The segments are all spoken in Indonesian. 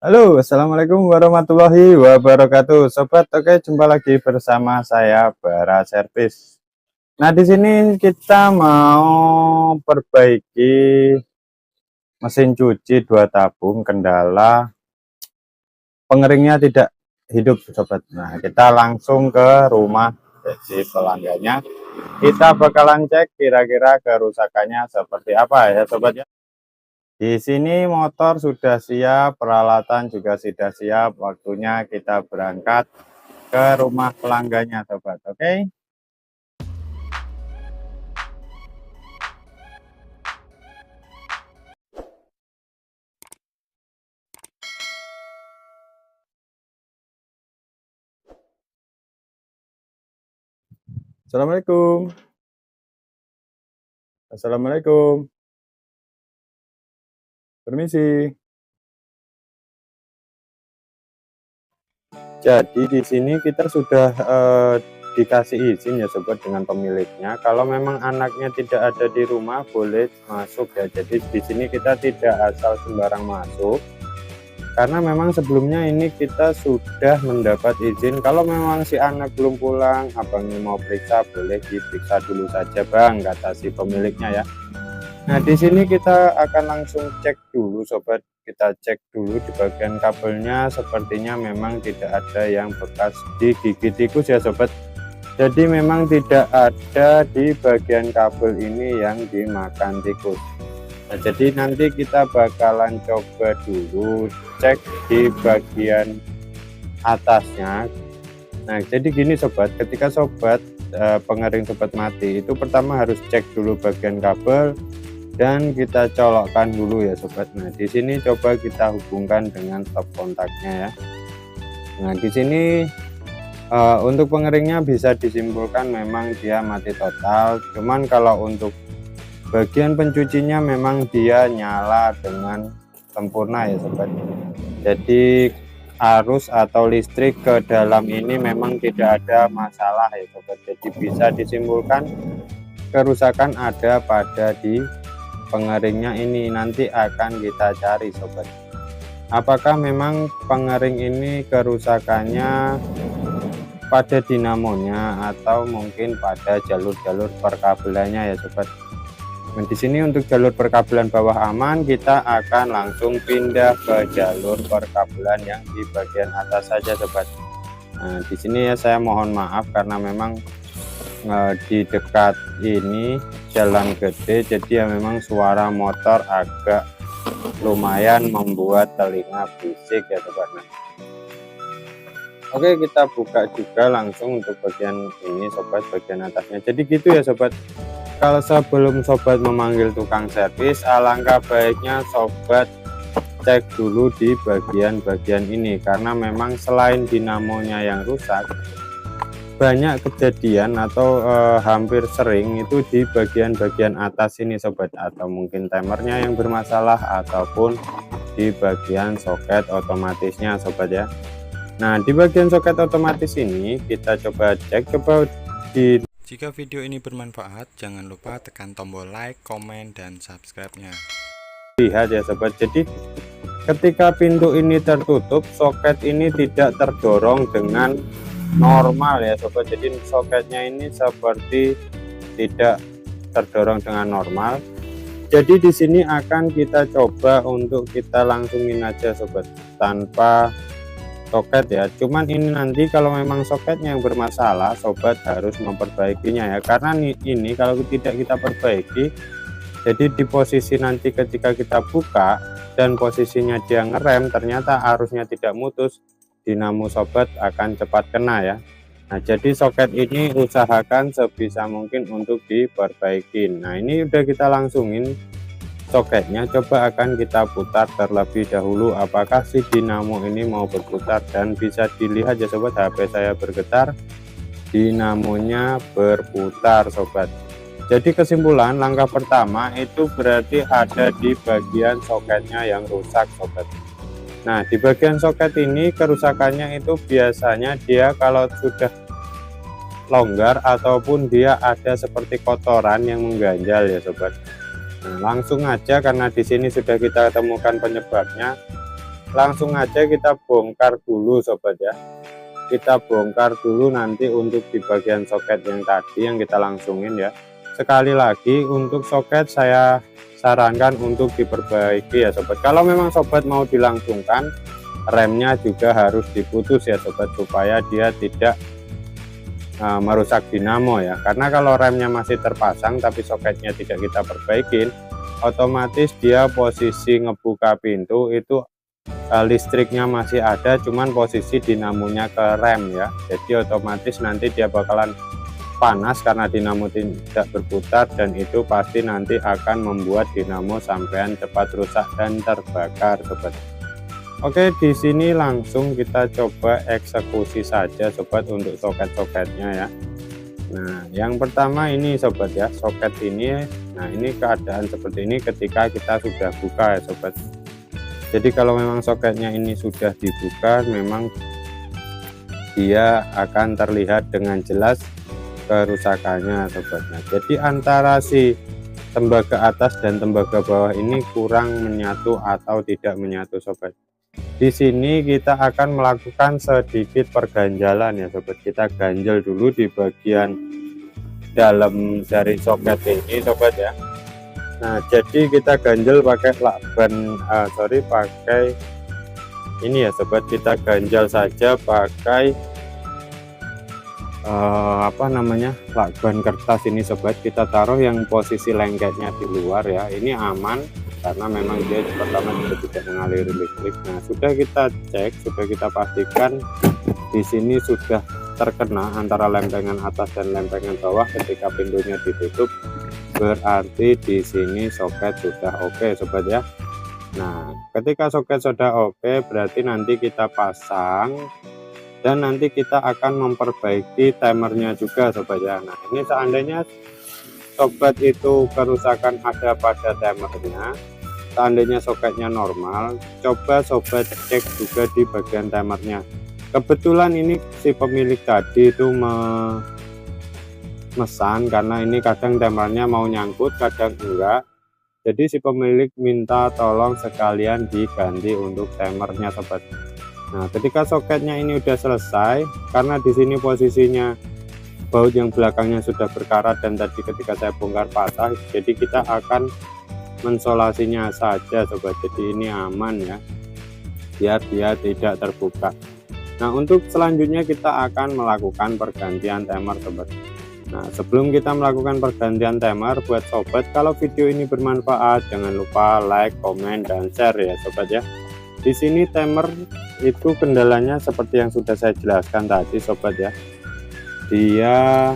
Halo, assalamualaikum warahmatullahi wabarakatuh, sobat. Oke, jumpa lagi bersama saya Bara Servis. Nah, di sini kita mau perbaiki mesin cuci 2 tabung, kendala pengeringnya tidak hidup, sobat. Nah, kita langsung ke rumah si pelanggannya. Kita bakalan cek kira-kira kerusakannya seperti apa ya, sobat ya. Di sini motor sudah siap, peralatan juga sudah siap. Waktunya kita berangkat ke rumah pelanggannya, sobat. Oke. Assalamualaikum. Assalamualaikum. Permisi. Jadi di sini kita sudah dikasih izin ya, sobat, dengan pemiliknya. Kalau memang anaknya tidak ada di rumah, boleh masuk ya. Jadi di sini kita tidak asal sembarang masuk. Karena memang sebelumnya ini kita sudah mendapat izin. Kalau memang si anak belum pulang, abangnya mau periksa, boleh diperiksa dulu saja, Bang, kata si pemiliknya ya. Nah, di sini kita akan langsung cek dulu, sobat. Kita cek dulu di bagian kabelnya, sepertinya memang tidak ada yang bekas digigit tikus ya, sobat. Jadi memang tidak ada di bagian kabel ini yang dimakan tikus. Nah, jadi nanti kita bakalan coba dulu cek di bagian atasnya. Nah, jadi gini, sobat, ketika sobat pengering sobat mati, itu pertama harus cek dulu bagian kabel dan kita colokkan dulu ya, sobat. Nah, di sini coba kita hubungkan dengan stop kontaknya ya. Nah, di sini untuk pengeringnya bisa disimpulkan memang dia mati total. Cuman kalau untuk bagian pencucinya memang dia nyala dengan sempurna ya, sobat. Jadi arus atau listrik ke dalam ini memang tidak ada masalah ya, sobat. Jadi bisa disimpulkan kerusakan ada pada di pengeringnya ini. Nanti akan kita cari, sobat, apakah memang pengering ini kerusakannya pada dinamonya atau mungkin pada jalur-jalur perkabelannya ya, sobat. Nah, di sini untuk jalur perkabelan bawah aman, kita akan langsung pindah ke jalur perkabelan yang di bagian atas saja, sobat. Nah, di sini ya saya mohon maaf karena memang di dekat ini jalan gede, jadi ya memang suara motor agak lumayan membuat telinga bisik ya, sobat. Nah, oke, kita buka juga langsung untuk bagian ini, sobat, bagian atasnya. Jadi gitu ya, sobat. Kalau sebelum sobat memanggil tukang servis, alangkah baiknya sobat cek dulu di bagian-bagian ini, karena memang selain dinamonya yang rusak, banyak kejadian atau hampir sering itu di bagian-bagian atas ini, sobat, atau mungkin timernya yang bermasalah ataupun di bagian soket otomatisnya, sobat ya. Nah, di bagian soket otomatis ini kita coba cek, coba di. Jika video ini bermanfaat, jangan lupa tekan tombol like, komen, dan subscribe-nya. Lihat ya, sobat. Jadi ketika pintu ini tertutup, soket ini tidak terdorong dengan normal ya, sobat. Jadi soketnya ini seperti tidak terdorong dengan normal. Jadi di sini akan kita coba untuk kita langsungin aja, sobat, tanpa soket ya. Cuman ini nanti kalau memang soketnya yang bermasalah, sobat harus memperbaikinya ya, karena ini kalau tidak kita perbaiki, jadi di posisi nanti ketika kita buka dan posisinya dia ngerem, ternyata arusnya tidak mutus, dinamo sobat akan cepat kena ya. Nah, jadi soket ini usahakan sebisa mungkin untuk diperbaiki. Nah, ini udah kita langsungin soketnya, coba akan kita putar terlebih dahulu apakah si dinamo ini mau berputar, dan bisa dilihat ya, sobat, HP saya bergetar, dinamonya berputar, sobat. Jadi kesimpulan langkah pertama itu berarti ada di bagian soketnya yang rusak, sobat. Nah, di bagian soket ini kerusakannya itu biasanya dia kalau sudah longgar ataupun dia ada seperti kotoran yang mengganjal ya, sobat. Nah, langsung aja karena di sini sudah kita temukan penyebabnya, langsung aja kita bongkar dulu sobat ya. Kita bongkar dulu nanti untuk di bagian soket yang tadi yang kita langsungin ya. Sekali lagi untuk soket saya sarankan untuk diperbaiki ya sobat. Kalau memang sobat mau dilangsungkan, remnya juga harus diputus ya sobat, supaya dia tidak merusak dinamo ya. Karena kalau remnya masih terpasang tapi soketnya tidak kita perbaikin, otomatis dia posisi ngebuka pintu itu listriknya masih ada, cuman posisi dinamonya ke rem ya. Jadi otomatis nanti dia bakalan panas karena dinamo tidak berputar, dan itu pasti nanti akan membuat dinamo sampean cepat rusak dan terbakar sobat. Oke, di sini langsung kita coba eksekusi saja sobat untuk soket-soketnya ya. Nah, yang pertama ini sobat ya, soket ini. Nah, ini keadaan seperti ini ketika kita sudah buka ya sobat. Jadi kalau memang soketnya ini sudah dibuka, memang dia akan terlihat dengan jelas kerusakannya sobatnya. Jadi antara si tembaga atas dan tembaga bawah ini kurang menyatu atau tidak menyatu sobat. Di sini kita akan melakukan sedikit perganjalan ya sobat. Kita ganjel dulu di bagian dalam dari soket ini sobat ya. Nah, jadi kita ganjel pakai lakban, pakai ini ya sobat. Kita ganjal saja pakai lakban kertas ini sobat. Kita taruh yang posisi lengketnya di luar ya. Ini aman karena memang dia pertama juga tidak mengaliri listrik. Nah, sudah kita cek, sudah kita pastikan di sini sudah terkena antara lempengan atas dan lempengan bawah ketika pintunya ditutup, berarti di sini soket sudah oke sobat ya. Nah, ketika soket sudah oke, berarti nanti kita pasang dan nanti kita akan memperbaiki timernya juga sobat ya. Nah, ini seandainya sobat itu kerusakan ada pada timernya, seandainya soketnya normal, coba sobat cek juga di bagian timernya. Kebetulan ini si pemilik tadi itu memesan, karena ini kadang timernya mau nyangkut kadang enggak, jadi si pemilik minta tolong sekalian diganti untuk timernya sobat. Nah, ketika soketnya ini udah selesai, karena di sini posisinya baut yang belakangnya sudah berkarat dan tadi ketika saya bongkar patah, jadi kita akan mensolasinya saja sobat. Jadi ini aman ya, biar dia tidak terbuka. Nah, untuk selanjutnya kita akan melakukan pergantian timer sobat. Nah, sebelum kita melakukan pergantian timer, buat sobat, kalau video ini bermanfaat jangan lupa like, komen, dan share ya sobat ya. Di sini timer itu kendalanya seperti yang sudah saya jelaskan tadi sobat ya. Dia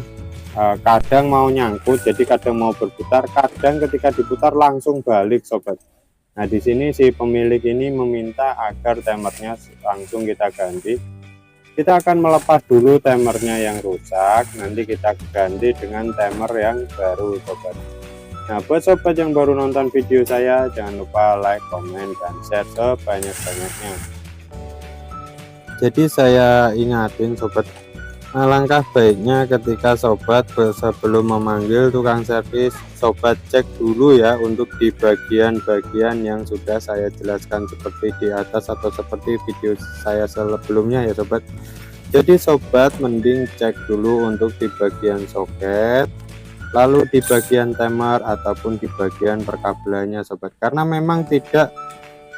kadang mau nyangkut, jadi kadang mau berputar, kadang ketika diputar langsung balik sobat. Nah, di sini si pemilik ini meminta agar timernya langsung kita ganti. Kita akan melepas dulu timernya yang rusak, nanti kita ganti dengan timer yang baru sobat. Nah, buat sobat yang baru nonton video saya, jangan lupa like, komen, dan share sebanyak-banyaknya. Jadi saya ingatin sobat, alangkah baiknya ketika sobat sebelum memanggil tukang servis, sobat cek dulu ya untuk di bagian-bagian yang sudah saya jelaskan seperti di atas atau seperti video saya sebelumnya ya sobat. Jadi sobat mending cek dulu untuk di bagian soket, lalu di bagian timer ataupun di bagian perkabelannya sobat. Karena memang tidak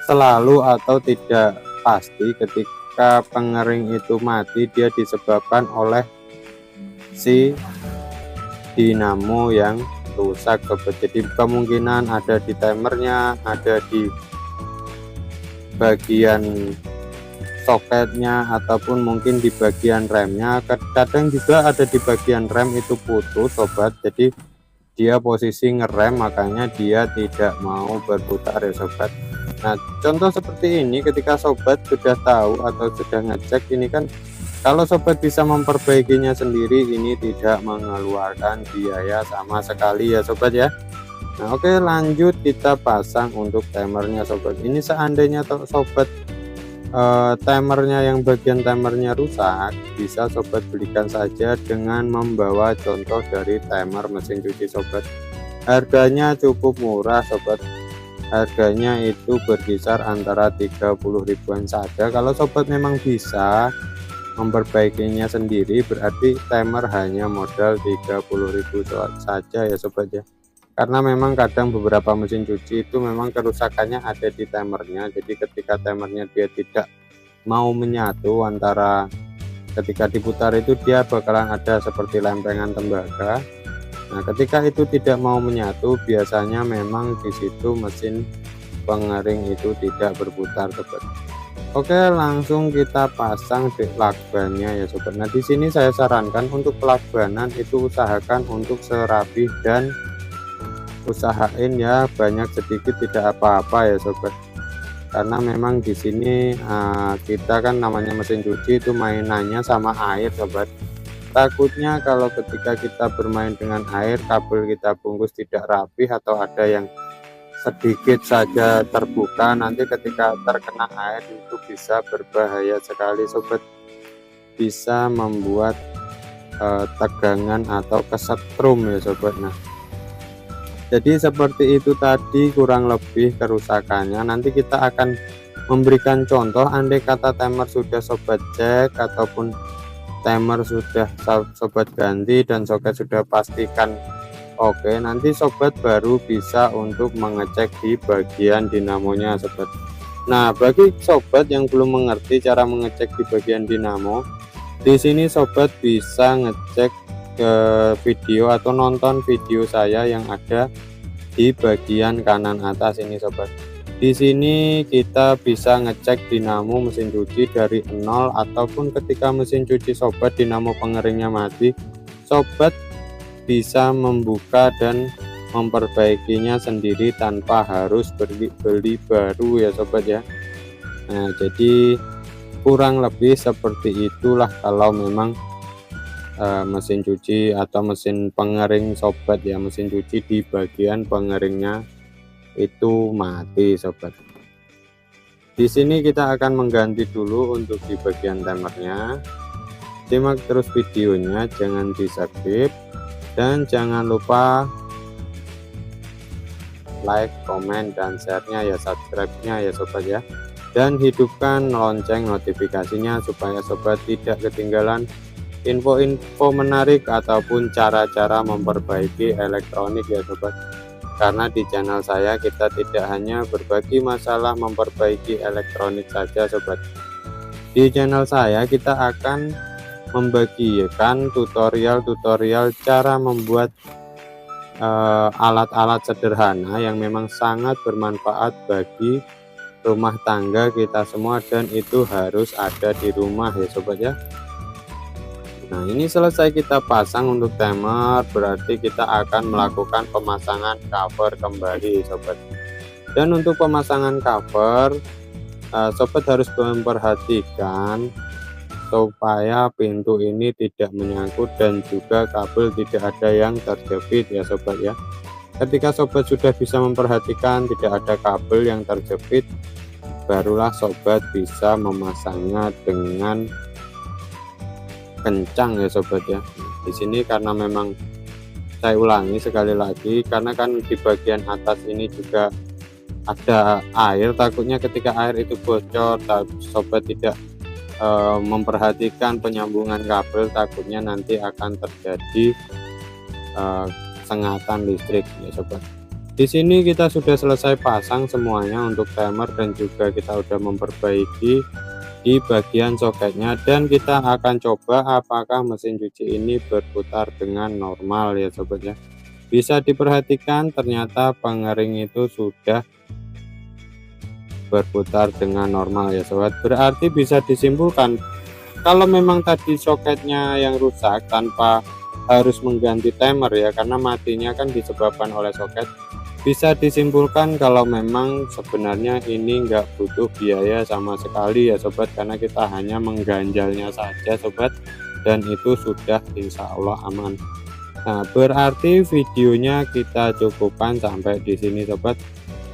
selalu atau tidak pasti ketika pengering itu mati dia disebabkan oleh si dinamo yang rusak sobat. Jadi kemungkinan ada di timernya, ada di bagian soketnya, ataupun mungkin di bagian remnya. Kadang juga ada di bagian rem itu putus sobat, jadi dia posisi ngerem makanya dia tidak mau berputar ya sobat. Nah, contoh seperti ini ketika sobat sudah tahu atau sudah ngecek ini kan, kalau sobat bisa memperbaikinya sendiri, ini tidak mengeluarkan biaya sama sekali ya sobat ya. Nah, oke, lanjut kita pasang untuk timernya sobat. Ini seandainya sobat timernya yang bagian timernya rusak, bisa sobat belikan saja dengan membawa contoh dari timer mesin cuci sobat. Harganya cukup murah sobat, harganya itu berkisar antara 30 ribuan saja. Kalau sobat memang bisa memperbaikinya sendiri, berarti timer hanya modal 30.000 saja ya sobat ya. Karena memang kadang beberapa mesin cuci itu memang kerusakannya ada di timernya. Jadi ketika timernya dia tidak mau menyatu, antara ketika diputar itu dia bakalan ada seperti lempengan tembaga. Nah, ketika itu tidak mau menyatu, biasanya memang di situ mesin pengering itu tidak berputar sobat. Oke, langsung kita pasang lakbannya ya sobat. Nah, di sini saya sarankan untuk pelakbanan itu usahakan untuk serapih dan usahain ya banyak sedikit tidak apa-apa ya sobat. Karena memang di sini kita kan namanya mesin cuci itu mainannya sama air sobat. Takutnya kalau ketika kita bermain dengan air, kabel kita bungkus tidak rapi atau ada yang sedikit saja terbuka, nanti ketika terkena air itu bisa berbahaya sekali sobat, bisa membuat tegangan atau kesetrum ya sobat. Nah, jadi seperti itu tadi kurang lebih kerusakannya. Nanti kita akan memberikan contoh andai kata timer sudah sobat cek ataupun timer sudah sobat ganti dan soket sudah pastikan oke, nanti sobat baru bisa untuk mengecek di bagian dinamonya sobat. Nah, bagi sobat yang belum mengerti cara mengecek di bagian dinamo, di sini sobat bisa ngecek ke video atau nonton video saya yang ada di bagian kanan atas ini sobat. Di sini kita bisa ngecek dinamo mesin cuci dari 0 ataupun ketika mesin cuci sobat dinamo pengeringnya mati, sobat bisa membuka dan memperbaikinya sendiri tanpa harus beli baru ya sobat ya. Nah, jadi kurang lebih seperti itulah kalau memang mesin cuci atau mesin pengering sobat ya, mesin cuci di bagian pengeringnya itu mati sobat. Di sini kita akan mengganti dulu untuk di bagian timernya. Simak terus videonya, jangan di skip dan jangan lupa like, komen dan share-nya ya, subscribe-nya ya sobat ya. Dan hidupkan lonceng notifikasinya supaya sobat tidak ketinggalan info-info menarik ataupun cara-cara memperbaiki elektronik ya sobat. Karena di channel saya kita tidak hanya berbagi masalah memperbaiki elektronik saja sobat. Di channel saya kita akan membagikan tutorial-tutorial cara membuat alat-alat sederhana yang memang sangat bermanfaat bagi rumah tangga kita semua, dan itu harus ada di rumah ya sobat ya. Nah, ini selesai kita pasang untuk timer, berarti kita akan melakukan pemasangan cover kembali sobat. Dan untuk pemasangan cover, sobat harus memperhatikan supaya pintu ini tidak menyangkut dan juga kabel tidak ada yang terjepit ya sobat ya. Ketika sobat sudah bisa memperhatikan tidak ada kabel yang terjepit, barulah sobat bisa memasangnya dengan kencang ya sobat ya. Di sini karena memang saya ulangi sekali lagi, karena kan di bagian atas ini juga ada air, takutnya ketika air itu bocor, sobat tidak memperhatikan penyambungan kabel, takutnya nanti akan terjadi sengatan listrik ya sobat. Di sini kita sudah selesai pasang semuanya untuk timer dan juga kita sudah memperbaiki di bagian soketnya, dan kita akan coba apakah mesin cuci ini berputar dengan normal ya sobat ya. Bisa diperhatikan ternyata pengering itu sudah berputar dengan normal ya sobat. Berarti bisa disimpulkan kalau memang tadi soketnya yang rusak tanpa harus mengganti timer ya, karena matinya kan disebabkan oleh soket, bisa disimpulkan kalau memang sebenarnya ini enggak butuh biaya sama sekali ya sobat, karena kita hanya mengganjalnya saja sobat, dan itu sudah insya Allah aman. Nah, berarti videonya kita cukupkan sampai di sini sobat.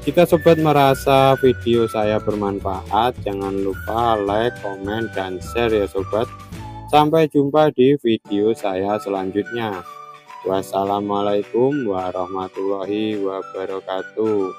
Jika sobat merasa video saya bermanfaat, jangan lupa like, komen, dan share ya sobat. Sampai jumpa di video saya selanjutnya. Wassalamualaikum warahmatullahi wabarakatuh.